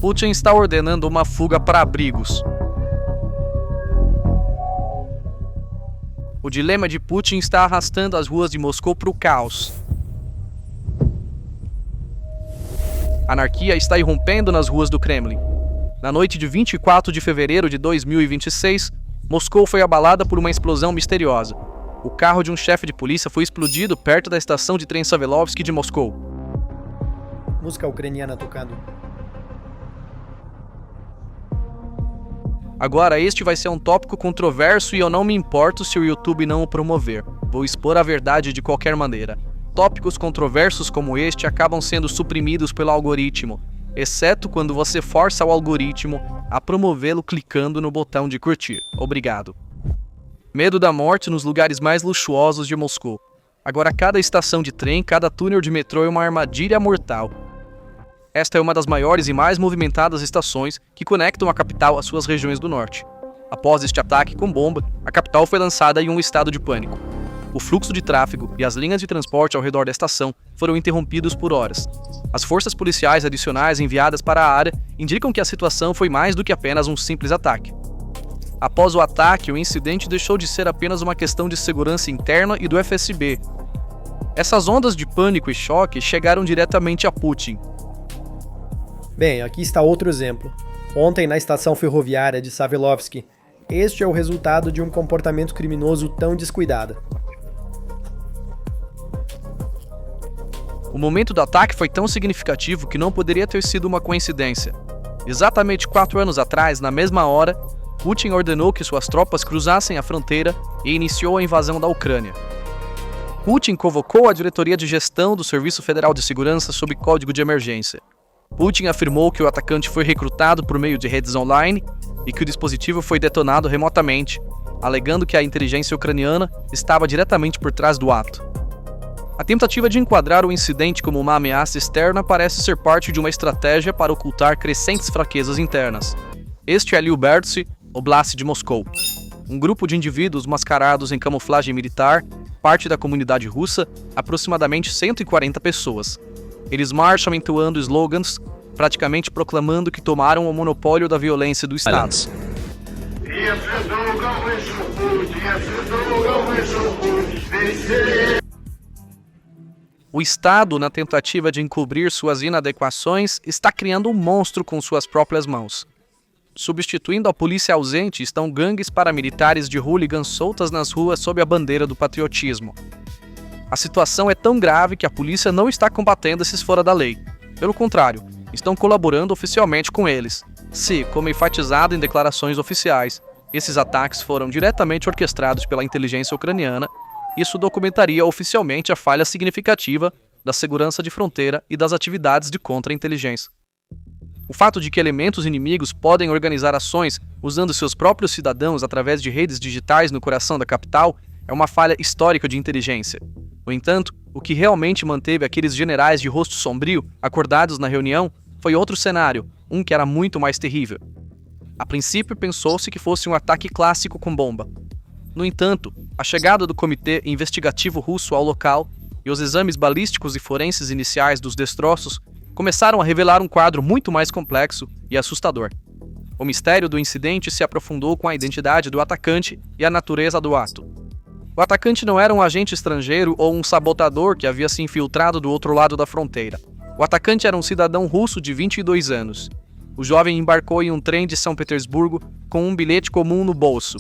Putin está ordenando uma fuga para abrigos. O dilema de Putin está arrastando as ruas de Moscou para o caos. A anarquia está irrompendo nas ruas do Kremlin. Na noite de 24 de fevereiro de 2026, Moscou foi abalada por uma explosão misteriosa. O carro de um chefe de polícia foi explodido perto da estação de trem Savelovsky de Moscou. Música ucraniana tocando. Agora, este vai ser um tópico controverso e eu não me importo se o YouTube não o promover. Vou expor a verdade de qualquer maneira. Tópicos controversos como este acabam sendo suprimidos pelo algoritmo, exceto quando você força o algoritmo a promovê-lo clicando no botão de curtir. Obrigado. Medo da morte nos lugares mais luxuosos de Moscou. Agora cada estação de trem, cada túnel de metrô é uma armadilha mortal. Esta é uma das maiores e mais movimentadas estações que conectam a capital às suas regiões do norte. Após este ataque com bomba, a capital foi lançada em um estado de pânico. O fluxo de tráfego e as linhas de transporte ao redor da estação foram interrompidos por horas. As forças policiais adicionais enviadas para a área indicam que a situação foi mais do que apenas um simples ataque. Após o ataque, o incidente deixou de ser apenas uma questão de segurança interna e do FSB. Essas ondas de pânico e choque chegaram diretamente a Putin. Bem, aqui está outro exemplo. Ontem, na estação ferroviária de Savelovsky, este é o resultado de um comportamento criminoso tão descuidado. O momento do ataque foi tão significativo que não poderia ter sido uma coincidência. Exatamente 4 anos atrás, na mesma hora, Putin ordenou que suas tropas cruzassem a fronteira e iniciou a invasão da Ucrânia. Putin convocou a diretoria de gestão do Serviço Federal de Segurança sob código de emergência. Putin afirmou que o atacante foi recrutado por meio de redes online e que o dispositivo foi detonado remotamente, alegando que a inteligência ucraniana estava diretamente por trás do ato. A tentativa de enquadrar o incidente como uma ameaça externa parece ser parte de uma estratégia para ocultar crescentes fraquezas internas. Este é Lyubertsy, Oblast de Moscou. Um grupo de indivíduos mascarados em camuflagem militar, parte da comunidade russa, aproximadamente 140 pessoas. Eles marcham entoando slogans, praticamente proclamando que tomaram o monopólio da violência do Estado. O Estado, na tentativa de encobrir suas inadequações, está criando um monstro com suas próprias mãos. Substituindo a polícia ausente estão gangues paramilitares de hooligans soltas nas ruas sob a bandeira do patriotismo. A situação é tão grave que a polícia não está combatendo esses fora da lei. Pelo contrário, estão colaborando oficialmente com eles. Se, como enfatizado em declarações oficiais, esses ataques foram diretamente orquestrados pela inteligência ucraniana, isso documentaria oficialmente a falha significativa da segurança de fronteira e das atividades de contra-inteligência. O fato de que elementos inimigos podem organizar ações usando seus próprios cidadãos através de redes digitais no coração da capital é uma falha histórica de inteligência. No entanto, o que realmente manteve aqueles generais de rosto sombrio acordados na reunião foi outro cenário, um que era muito mais terrível. A princípio pensou-se que fosse um ataque clássico com bomba. No entanto, a chegada do Comitê Investigativo Russo ao local e os exames balísticos e forenses iniciais dos destroços começaram a revelar um quadro muito mais complexo e assustador. O mistério do incidente se aprofundou com a identidade do atacante e a natureza do ato. O atacante não era um agente estrangeiro ou um sabotador que havia se infiltrado do outro lado da fronteira. O atacante era um cidadão russo de 22 anos. O jovem embarcou em um trem de São Petersburgo com um bilhete comum no bolso.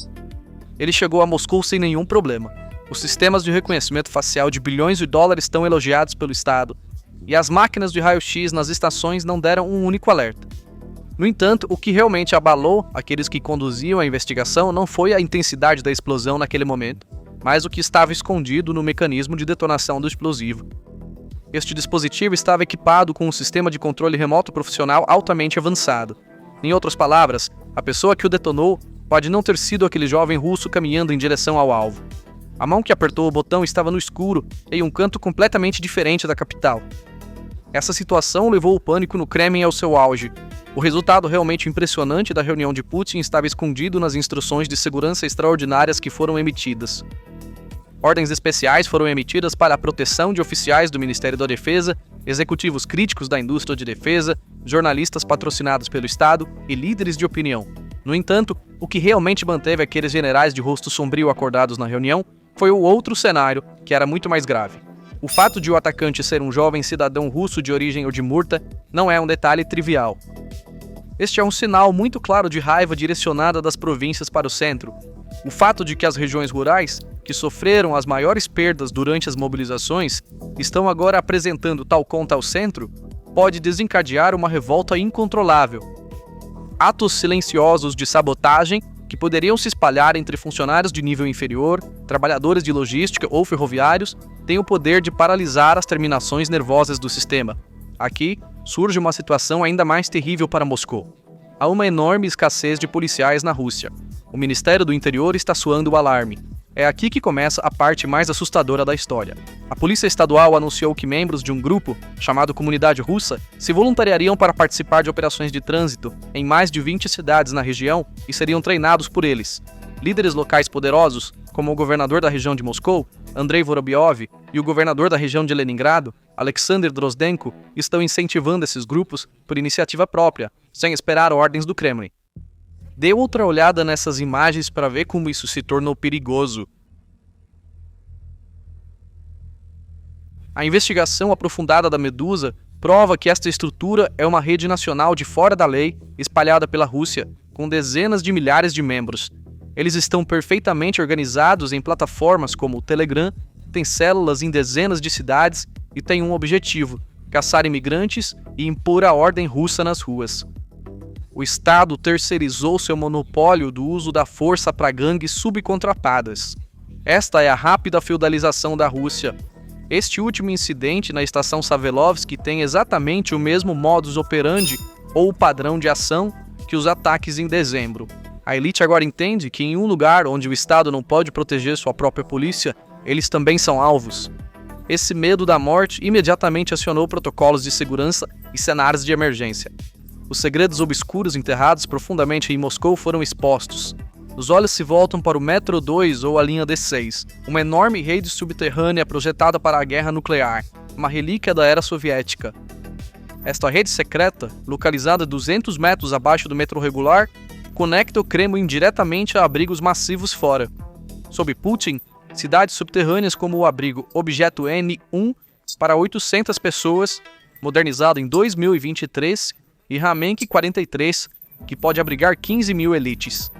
Ele chegou a Moscou sem nenhum problema. Os sistemas de reconhecimento facial de bilhões de dólares estão elogiados pelo Estado, e as máquinas de raio-x nas estações não deram um único alerta. No entanto, o que realmente abalou aqueles que conduziam a investigação não foi a intensidade da explosão naquele momento, mas o que estava escondido no mecanismo de detonação do explosivo. Este dispositivo estava equipado com um sistema de controle remoto profissional altamente avançado. Em outras palavras, a pessoa que o detonou pode não ter sido aquele jovem russo caminhando em direção ao alvo. A mão que apertou o botão estava no escuro, em um canto completamente diferente da capital. Essa situação levou o pânico no Kremlin ao seu auge. O resultado realmente impressionante da reunião de Putin estava escondido nas instruções de segurança extraordinárias que foram emitidas. Ordens especiais foram emitidas para a proteção de oficiais do Ministério da Defesa executivos críticos da indústria de defesa, jornalistas patrocinados pelo Estado e líderes de opinião. No entanto, o que realmente manteve aqueles generais de rosto sombrio acordados na reunião foi o outro cenário, que era muito mais grave. O fato de o atacante ser um jovem cidadão russo de origem udmurta não é um detalhe trivial. Este é um sinal muito claro de raiva direcionada das províncias para o centro. O fato de que as regiões rurais, que sofreram as maiores perdas durante as mobilizações, estão agora apresentando tal conta ao centro, pode desencadear uma revolta incontrolável. Atos silenciosos de sabotagem que poderiam se espalhar entre funcionários de nível inferior, trabalhadores de logística ou ferroviários, têm o poder de paralisar as terminações nervosas do sistema. Aqui surge uma situação ainda mais terrível para Moscou. Há uma enorme escassez de policiais na Rússia. O Ministério do Interior está soando o alarme. É aqui que começa a parte mais assustadora da história. A Polícia Estadual anunciou que membros de um grupo, chamado Comunidade Russa, se voluntariariam para participar de operações de trânsito em mais de 20 cidades na região e seriam treinados por eles. Líderes locais poderosos, como o governador da região de Moscou, Andrei Vorobyov, e o governador da região de Leningrado, Alexander Drozdenko, estão incentivando esses grupos por iniciativa própria, sem esperar ordens do Kremlin. Dê outra olhada nessas imagens para ver como isso se tornou perigoso. A investigação aprofundada da Medusa prova que esta estrutura é uma rede nacional de fora da lei, espalhada pela Rússia, com dezenas de milhares de membros. Eles estão perfeitamente organizados em plataformas como o Telegram, têm células em dezenas de cidades e têm um objetivo: caçar imigrantes e impor a ordem russa nas ruas. O Estado terceirizou seu monopólio do uso da força para gangues subcontratadas. Esta é a rápida feudalização da Rússia. Este último incidente na estação Savelovsky tem exatamente o mesmo modus operandi ou padrão de ação que os ataques em dezembro. A elite agora entende que em um lugar onde o Estado não pode proteger sua própria polícia, eles também são alvos. Esse medo da morte imediatamente acionou protocolos de segurança e cenários de emergência. Os segredos obscuros enterrados profundamente em Moscou foram expostos. Os olhos se voltam para o Metro 2 ou a linha D6, uma enorme rede subterrânea projetada para a guerra nuclear, uma relíquia da era soviética. Esta rede secreta, localizada 200 metros abaixo do metrô regular, conecta o Kremlin diretamente a abrigos massivos fora. Sob Putin, cidades subterrâneas como o abrigo Objeto N1 para 800 pessoas, modernizado em 2023, e Ramenk 43, que pode abrigar 15 mil elites.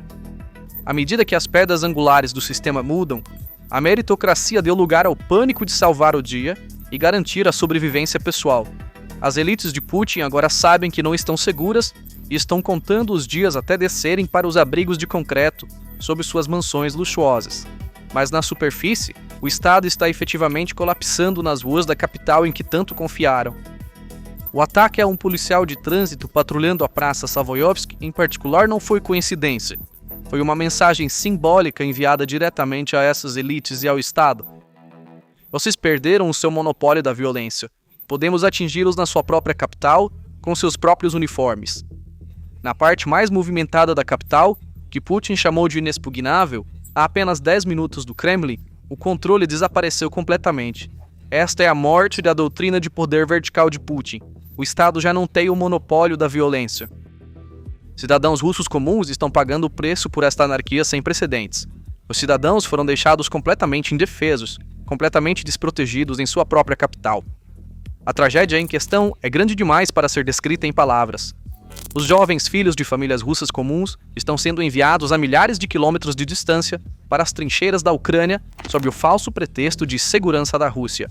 À medida que as pedras angulares do sistema mudam, a meritocracia deu lugar ao pânico de salvar o dia e garantir a sobrevivência pessoal. As elites de Putin agora sabem que não estão seguras e estão contando os dias até descerem para os abrigos de concreto sob suas mansões luxuosas. Mas na superfície, o Estado está efetivamente colapsando nas ruas da capital em que tanto confiaram. O ataque a um policial de trânsito patrulhando a Praça Savoyovsky, em particular, não foi coincidência. Foi uma mensagem simbólica enviada diretamente a essas elites e ao Estado. Vocês perderam o seu monopólio da violência. Podemos atingi-los na sua própria capital, com seus próprios uniformes. Na parte mais movimentada da capital, que Putin chamou de inexpugnável, a apenas 10 minutos do Kremlin, o controle desapareceu completamente. Esta é a morte da doutrina de poder vertical de Putin. O Estado já não tem o monopólio da violência. Cidadãos russos comuns estão pagando o preço por esta anarquia sem precedentes. Os cidadãos foram deixados completamente indefesos, completamente desprotegidos em sua própria capital. A tragédia em questão é grande demais para ser descrita em palavras. Os jovens filhos de famílias russas comuns estão sendo enviados a milhares de quilômetros de distância para as trincheiras da Ucrânia sob o falso pretexto de segurança da Rússia.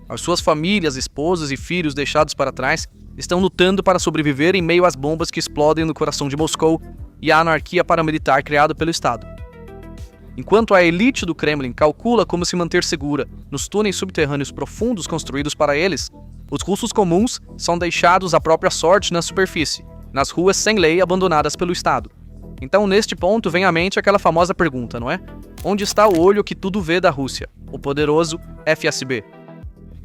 As suas famílias, esposas e filhos deixados para trás estão lutando para sobreviver em meio às bombas que explodem no coração de Moscou e à anarquia paramilitar criada pelo Estado. Enquanto a elite do Kremlin calcula como se manter segura nos túneis subterrâneos profundos construídos para eles, os russos comuns são deixados à própria sorte na superfície, nas ruas sem lei abandonadas pelo Estado. Então, neste ponto, vem à mente aquela famosa pergunta, não é? Onde está o olho que tudo vê da Rússia, o poderoso FSB?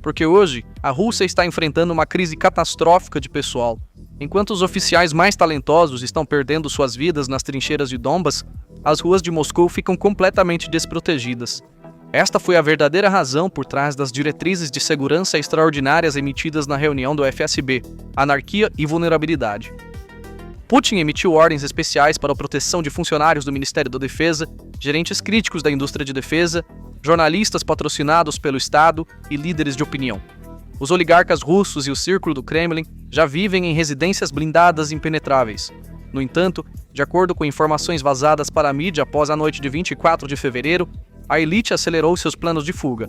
Porque hoje, a Rússia está enfrentando uma crise catastrófica de pessoal. Enquanto os oficiais mais talentosos estão perdendo suas vidas nas trincheiras de Donbas, as ruas de Moscou ficam completamente desprotegidas. Esta foi a verdadeira razão por trás das diretrizes de segurança extraordinárias emitidas na reunião do FSB, anarquia e vulnerabilidade. Putin emitiu ordens especiais para a proteção de funcionários do Ministério da Defesa, gerentes críticos da indústria de defesa, jornalistas patrocinados pelo Estado e líderes de opinião. Os oligarcas russos e o círculo do Kremlin já vivem em residências blindadas impenetráveis. No entanto, de acordo com informações vazadas para a mídia após a noite de 24 de fevereiro, a elite acelerou seus planos de fuga.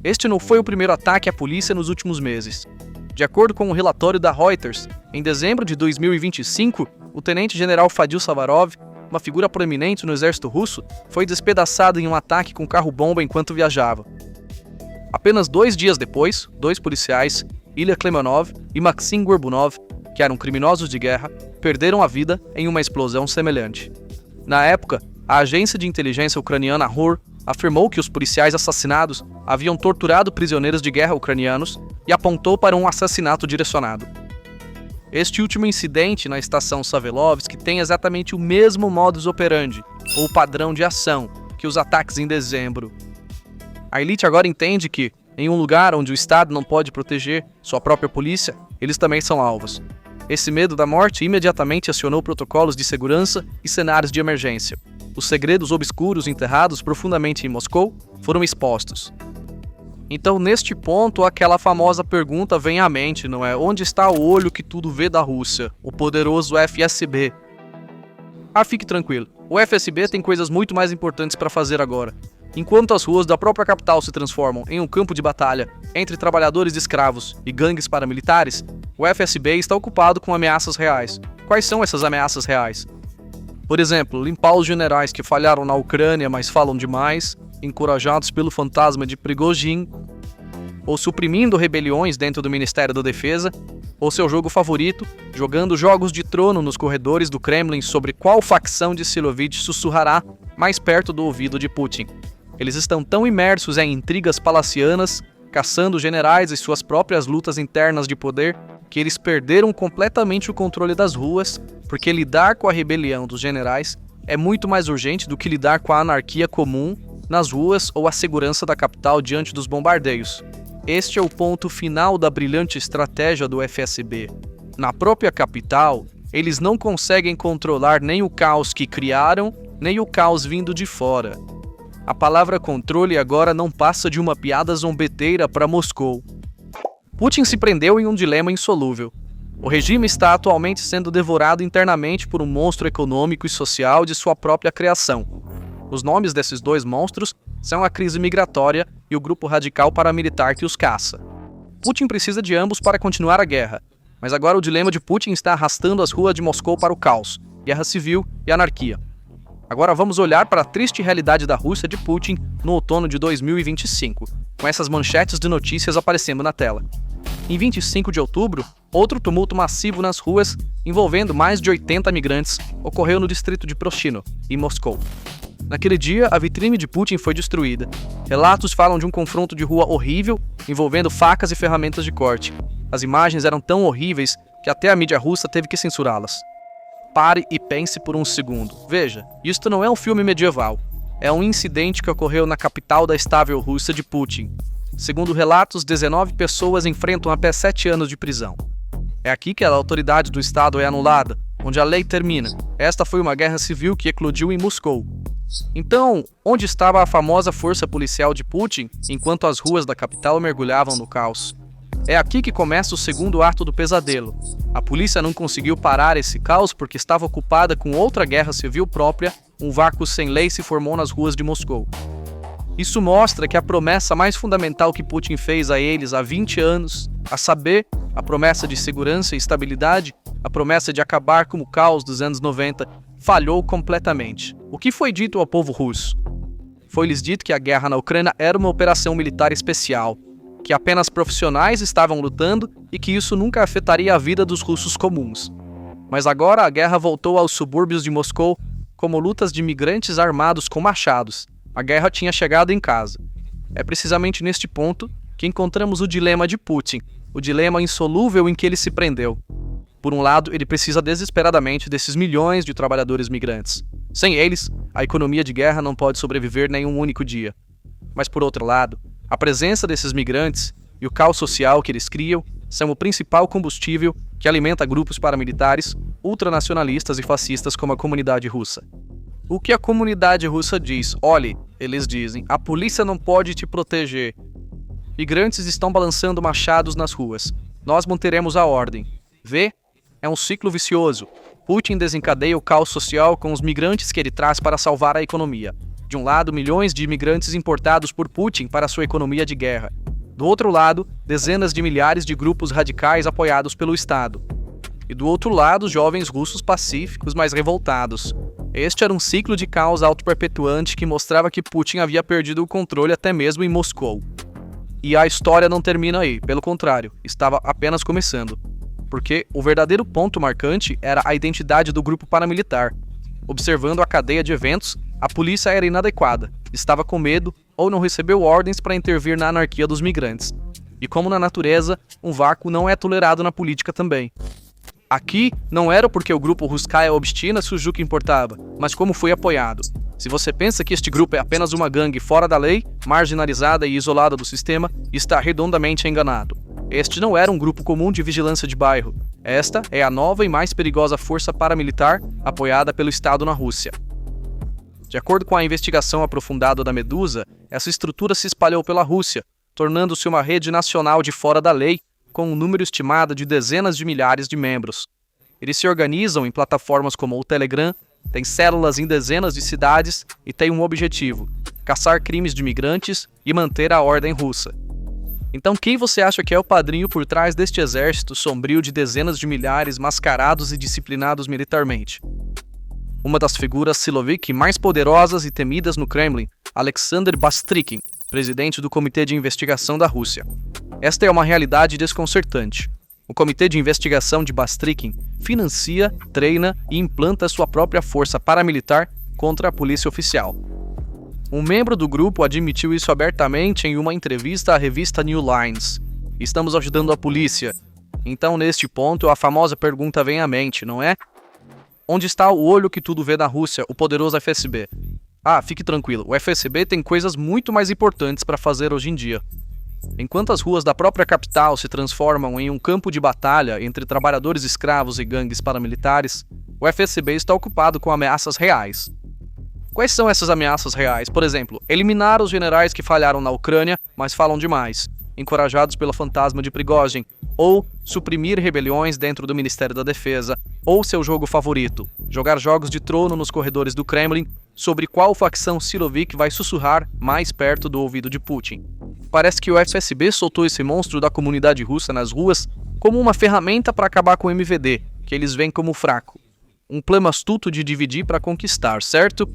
Este não foi o primeiro ataque à polícia nos últimos meses. De acordo com um relatório da Reuters, em dezembro de 2025, o tenente-general Fadil Savarov, uma figura proeminente no exército russo, foi despedaçado em um ataque com carro-bomba enquanto viajava. Apenas 2 dias depois, 2 policiais, Ilya Klemenov e Maxim Gorbunov, que eram criminosos de guerra, perderam a vida em uma explosão semelhante. Na época, a agência de inteligência ucraniana RUR afirmou que os policiais assassinados haviam torturado prisioneiros de guerra ucranianos e apontou para um assassinato direcionado. Este último incidente na estação Savelovsky tem exatamente o mesmo modus operandi, ou padrão de ação, que os ataques em dezembro. A elite agora entende que, em um lugar onde o Estado não pode proteger sua própria polícia, eles também são alvos. Esse medo da morte imediatamente acionou protocolos de segurança e cenários de emergência. Os segredos obscuros enterrados profundamente em Moscou foram expostos. Então, neste ponto, aquela famosa pergunta vem à mente, não é? Onde está o olho que tudo vê da Rússia? O poderoso FSB. Fique tranquilo. O FSB tem coisas muito mais importantes para fazer agora. Enquanto as ruas da própria capital se transformam em um campo de batalha entre trabalhadores escravos e gangues paramilitares, o FSB está ocupado com ameaças reais. Quais são essas ameaças reais? Por exemplo, limpar os generais que falharam na Ucrânia, mas falam demais, encorajados pelo fantasma de Prigozhin, ou suprimindo rebeliões dentro do Ministério da Defesa, ou seu jogo favorito, jogando jogos de trono nos corredores do Kremlin sobre qual facção de Silovich sussurrará mais perto do ouvido de Putin. Eles estão tão imersos em intrigas palacianas, caçando generais e suas próprias lutas internas de poder, que eles perderam completamente o controle das ruas, porque lidar com a rebelião dos generais é muito mais urgente do que lidar com a anarquia comum nas ruas ou a segurança da capital diante dos bombardeios. Este é o ponto final da brilhante estratégia do FSB. Na própria capital, eles não conseguem controlar nem o caos que criaram, nem o caos vindo de fora. A palavra controle agora não passa de uma piada zombeteira para Moscou. Putin se prendeu em um dilema insolúvel. O regime está atualmente sendo devorado internamente por um monstro econômico e social de sua própria criação. Os nomes desses 2 monstros são a crise migratória e o grupo radical paramilitar que os caça. Putin precisa de ambos para continuar a guerra, mas agora o dilema de Putin está arrastando as ruas de Moscou para o caos, guerra civil e anarquia. Agora vamos olhar para a triste realidade da Rússia de Putin no outono de 2025, com essas manchetes de notícias aparecendo na tela. Em 25 de outubro, outro tumulto massivo nas ruas, envolvendo mais de 80 migrantes, ocorreu no distrito de Proshino, em Moscou. Naquele dia, a vitrine de Putin foi destruída. Relatos falam de um confronto de rua horrível, envolvendo facas e ferramentas de corte. As imagens eram tão horríveis que até a mídia russa teve que censurá-las. Pare e pense por um segundo. Veja, isto não é um filme medieval. É um incidente que ocorreu na capital da estável Rússia de Putin. Segundo relatos, 19 pessoas enfrentam até 7 anos de prisão. É aqui que a autoridade do Estado é anulada, onde a lei termina. Esta foi uma guerra civil que eclodiu em Moscou. Então, onde estava a famosa força policial de Putin, enquanto as ruas da capital mergulhavam no caos? É aqui que começa o segundo ato do pesadelo. A polícia não conseguiu parar esse caos porque estava ocupada com outra guerra civil própria, um vácuo sem lei se formou nas ruas de Moscou. Isso mostra que a promessa mais fundamental que Putin fez a eles há 20 anos, a saber, a promessa de segurança e estabilidade, a promessa de acabar com o caos dos anos 90, falhou completamente. O que foi dito ao povo russo? Foi-lhes dito que a guerra na Ucrânia era uma operação militar especial, que apenas profissionais estavam lutando e que isso nunca afetaria a vida dos russos comuns. Mas agora a guerra voltou aos subúrbios de Moscou como lutas de migrantes armados com machados. A guerra tinha chegado em casa. É precisamente neste ponto que encontramos o dilema de Putin, o dilema insolúvel em que ele se prendeu. Por um lado, ele precisa desesperadamente desses milhões de trabalhadores migrantes. Sem eles, a economia de guerra não pode sobreviver nem um único dia. Mas por outro lado, a presença desses migrantes e o caos social que eles criam são o principal combustível que alimenta grupos paramilitares, ultranacionalistas e fascistas como a comunidade russa. O que a comunidade russa diz? Olhe, eles dizem, a polícia não pode te proteger. Migrantes estão balançando machados nas ruas. Nós manteremos a ordem. Vê? É um ciclo vicioso. Putin desencadeia o caos social com os migrantes que ele traz para salvar a economia. De um lado, milhões de imigrantes importados por Putin para sua economia de guerra. Do outro lado, dezenas de milhares de grupos radicais apoiados pelo Estado. E do outro lado, jovens russos pacíficos, mas revoltados. Este era um ciclo de caos auto-perpetuante que mostrava que Putin havia perdido o controle até mesmo em Moscou. E a história não termina aí, pelo contrário, estava apenas começando. Porque o verdadeiro ponto marcante era a identidade do grupo paramilitar. Observando a cadeia de eventos, a polícia era inadequada, estava com medo ou não recebeu ordens para intervir na anarquia dos migrantes. E como na natureza, um vácuo não é tolerado na política também. Aqui, não era porque o grupo Russkaya Obstina Suzuki importava, mas como foi apoiado. Se você pensa que este grupo é apenas uma gangue fora da lei, marginalizada e isolada do sistema, está redondamente enganado. Este não era um grupo comum de vigilância de bairro. Esta é a nova e mais perigosa força paramilitar apoiada pelo Estado na Rússia. De acordo com a investigação aprofundada da Medusa, essa estrutura se espalhou pela Rússia, tornando-se uma rede nacional de fora da lei, com um número estimado de dezenas de milhares de membros. Eles se organizam em plataformas como o Telegram, têm células em dezenas de cidades e têm um objetivo: caçar crimes de migrantes e manter a ordem russa. Então quem você acha que é o padrinho por trás deste exército sombrio de dezenas de milhares mascarados e disciplinados militarmente? Uma das figuras Siloviki mais poderosas e temidas no Kremlin, Alexander Bastrykin, presidente do Comitê de Investigação da Rússia. Esta é uma realidade desconcertante. O Comitê de Investigação de Bastrykin financia, treina e implanta sua própria força paramilitar contra a polícia oficial. Um membro do grupo admitiu isso abertamente em uma entrevista à revista New Lines. Estamos ajudando a polícia. Então, neste ponto, a famosa pergunta vem à mente, não é? Onde está o olho que tudo vê na Rússia, o poderoso FSB? Ah, fique tranquilo, o FSB tem coisas muito mais importantes para fazer hoje em dia. Enquanto as ruas da própria capital se transformam em um campo de batalha entre trabalhadores escravos e gangues paramilitares, o FSB está ocupado com ameaças reais. Quais são essas ameaças reais? Por exemplo, eliminar os generais que falharam na Ucrânia, mas falam demais, encorajados pelo fantasma de Prigozhin, ou suprimir rebeliões dentro do Ministério da Defesa, ou seu jogo favorito, jogar jogos de trono nos corredores do Kremlin sobre qual facção Silovik vai sussurrar mais perto do ouvido de Putin. Parece que o FSB soltou esse monstro da comunidade russa nas ruas como uma ferramenta para acabar com o MVD, que eles veem como fraco. Um plano astuto de dividir para conquistar, certo?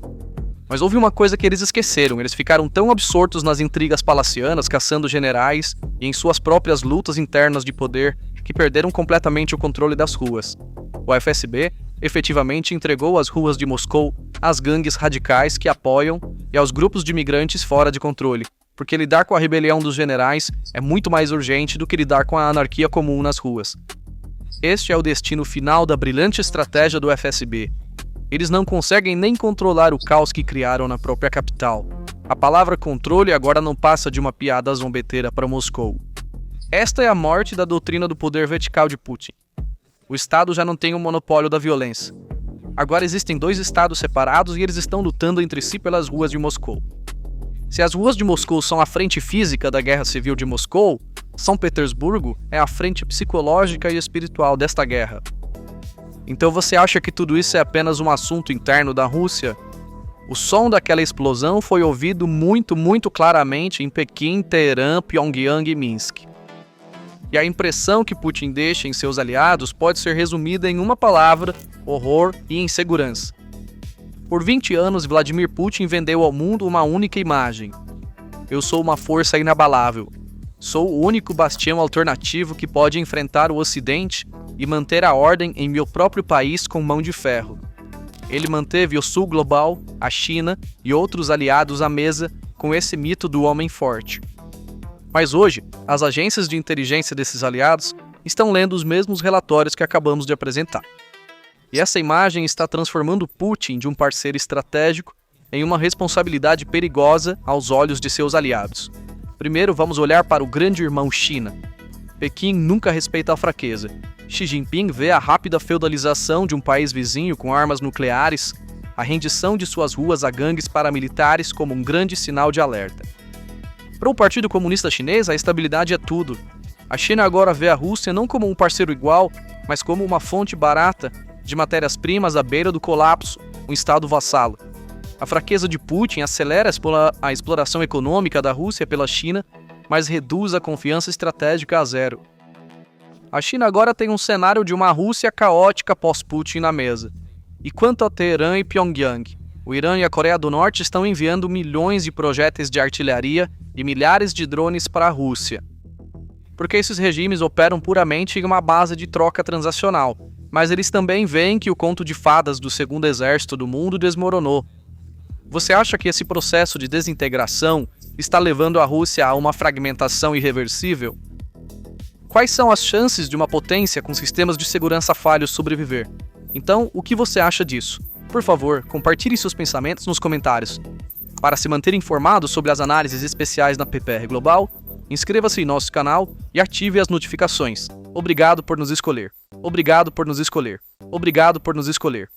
Mas houve uma coisa que eles esqueceram, eles ficaram tão absortos nas intrigas palacianas, caçando generais e em suas próprias lutas internas de poder, que perderam completamente o controle das ruas. O FSB efetivamente entregou as ruas de Moscou às gangues radicais que apoiam e aos grupos de imigrantes fora de controle, porque lidar com a rebelião dos generais é muito mais urgente do que lidar com a anarquia comum nas ruas. Este é o destino final da brilhante estratégia do FSB. Eles não conseguem nem controlar o caos que criaram na própria capital. A palavra controle agora não passa de uma piada zombeteira para Moscou. Esta é a morte da doutrina do poder vertical de Putin. O Estado já não tem o monopólio da violência. Agora existem dois estados separados e eles estão lutando entre si pelas ruas de Moscou. Se as ruas de Moscou são a frente física da guerra civil de Moscou, São Petersburgo é a frente psicológica e espiritual desta guerra. Então você acha que tudo isso é apenas um assunto interno da Rússia? O som daquela explosão foi ouvido muito claramente em Pequim, Teherã, Pyongyang e Minsk. E a impressão que Putin deixa em seus aliados pode ser resumida em uma palavra: horror e insegurança. Por 20 anos, Vladimir Putin vendeu ao mundo uma única imagem. Eu sou uma força inabalável. Sou o único bastião alternativo que pode enfrentar o Ocidente e manter a ordem em meu próprio país com mão de ferro. Ele manteve o Sul global, a China e outros aliados à mesa com esse mito do homem forte. Mas hoje, as agências de inteligência desses aliados estão lendo os mesmos relatórios que acabamos de apresentar. E essa imagem está transformando Putin de um parceiro estratégico em uma responsabilidade perigosa aos olhos de seus aliados. Primeiro, vamos olhar para o grande irmão China. Pequim nunca respeita a fraqueza. Xi Jinping vê a rápida feudalização de um país vizinho com armas nucleares, a rendição de suas ruas a gangues paramilitares como um grande sinal de alerta. Para o Partido Comunista Chinês, a estabilidade é tudo. A China agora vê a Rússia não como um parceiro igual, mas como uma fonte barata de matérias-primas à beira do colapso, um estado vassalo. A fraqueza de Putin acelera a exploração econômica da Rússia pela China, mas reduz a confiança estratégica a zero. A China agora tem um cenário de uma Rússia caótica pós-Putin na mesa. E quanto a Teherã e Pyongyang, o Irã e a Coreia do Norte estão enviando milhões de projéteis de artilharia e milhares de drones para a Rússia. Porque esses regimes operam puramente em uma base de troca transacional, mas eles também veem que o conto de fadas do segundo exército do mundo desmoronou. Você acha que esse processo de desintegração está levando a Rússia a uma fragmentação irreversível? Quais são as chances de uma potência com sistemas de segurança falhos sobreviver? Então, o que você acha disso? Por favor, compartilhe seus pensamentos nos comentários. Para se manter informado sobre as análises especiais na PPR Global, inscreva-se em nosso canal e ative as notificações. Obrigado por nos escolher. Obrigado por nos escolher. Obrigado por nos escolher.